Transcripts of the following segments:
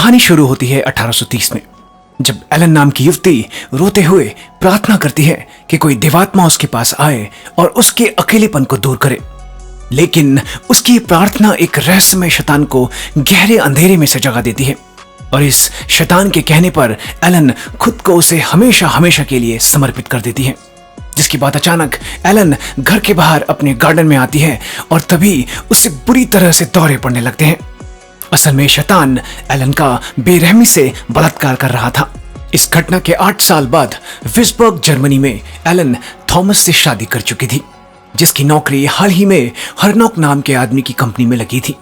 कहानी शुरू होती है 1830 में, जब एलन नाम की युवती रोते हुए प्रार्थना करती है कि कोई देवात्मा उसके पास आए और उसके अकेलेपन को दूर करे। लेकिन उसकी प्रार्थना एक रहस्यमय शैतान को गहरे अंधेरे में से जगा देती है और इस शैतान के कहने पर एलन खुद को उसे हमेशा हमेशा के लिए समर्पित कर देती है। जिसके बाद अचानक एलन घर के बाहर अपने गार्डन में आती है और तभी उसे बुरी तरह से दौरे पड़ने लगते हैं। असल में शैतान एलन का बेरहमी से बलात्कार कर रहा था। इस घटना के 8 साल बाद विस्बर्ग जर्मनी में एलन थॉमस से शादी कर चुकी थी, जिसकी नौकरी हाल ही में हरनॉक नाम के आदमी की कंपनी में लगी थी।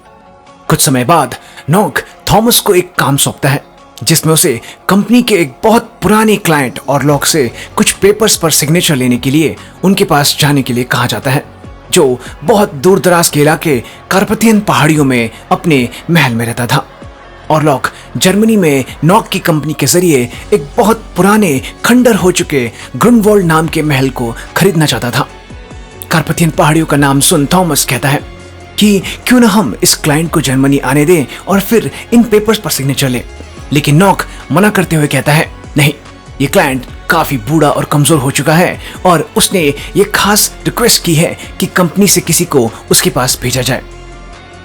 कुछ समय बाद नॉक थॉमस को एक काम सौंपता है, जिसमें उसे कंपनी के एक बहुत पुराने क्लाइंट और लॉक से कुछ पेपर्स पर सिग्नेचर लेने के लिए उनके पास जाने के लिए कहा जाता है, जो बहुत दूर दराज के इलाके कार्पथियन पहाड़ियों में अपने महल में रहता था। और लॉक जर्मनी में नॉक की कंपनी के जरिए एक बहुत पुराने खंडर हो चुके ग्रुनवॉल्ड नाम के महल को खरीदना चाहता था। कार्पथियन पहाड़ियों का नाम सुन थॉमस कहता है कि क्यों ना हम इस क्लाइंट को जर्मनी आने दें और फिर इन पेपर्स पर सिग्नेचर लें। लेकिन नॉक मना करते हुए कहता है, नहीं, ये क्लाइंट काफी बूढ़ा और कमजोर हो चुका है और उसने ये खास रिक्वेस्ट की है कि कंपनी से किसी को उसके पास भेजा जाए।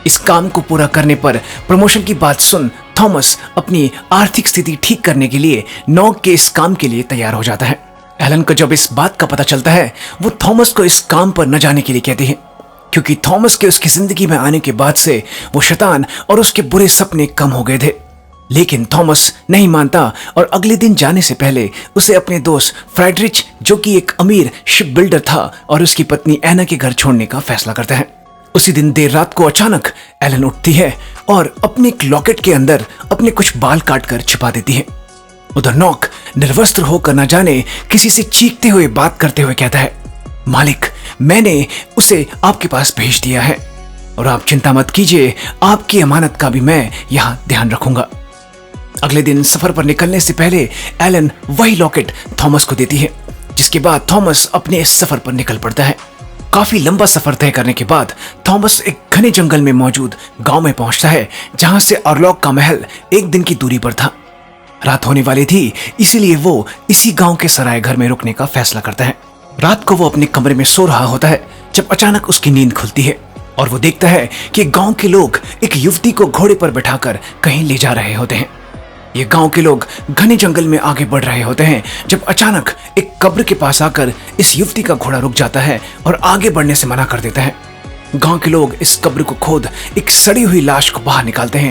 इस काम को पूरा करने पर प्रमोशन की बात सुन थॉमस अपनी आर्थिक स्थिति ठीक करने के लिए नॉक के इस काम के लिए तैयार हो जाता है। एलन को जब इस बात का पता चलता है, वो थॉमस को इस काम पर न जाने के लिए कहती है, क्योंकि थॉमस के उसकी जिंदगी में आने के बाद से वो शैतान और उसके बुरे सपने कम हो गए थे। लेकिन थॉमस नहीं मानता और अगले दिन जाने से पहले उसे अपने दोस्त फ्रेडरिच, जो कि एक अमीर शिप बिल्डर था, और उसकी पत्नी एना के घर छोड़ने का फैसला करता है। उसी दिन देर रात को अचानक एलन उठती है और अपने एक लॉकेट के अंदर अपने कुछ बाल काटकर छिपा देती है। उधर नॉक निर्वस्त्र होकर न जाने किसी से चीखते हुए बात करते हुए कहता है, मालिक, मैंने उसे आपके पास भेज दिया है और आप चिंता मत कीजिए, आपकी अमानत का भी मैं यहाँ ध्यान रखूंगा। अगले दिन सफर पर निकलने से पहले एलन वही लॉकेट थॉमस को देती है, जिसके बाद थॉमस अपने इस सफर पर निकल पड़ता है। काफी लंबा सफर तय करने के बाद थॉमस एक घने जंगल में मौजूद गांव में पहुंचता है, जहां से ऑरलॉक का महल एक दिन की दूरी पर था। रात होने वाली थी, इसीलिए वो इसी गांव के सराय घर में रुकने का फैसला करता है। रात को वो अपने कमरे में सो रहा होता है जब अचानक उसकी नींद खुलती है और वो देखता है कि गांव के लोग एक युवती को घोड़े पर बैठाकर कहीं ले जा रहे होते हैं। ये गांव के लोग घने जंगल में आगे बढ़ रहे होते हैं जब अचानक एक कब्र के पास आकर इस युवती का घोड़ा रुक जाता है और आगे बढ़ने से मना कर देता है। गांव के लोग इस कब्र को खोद एक सड़ी हुई लाश को बाहर निकालते हैं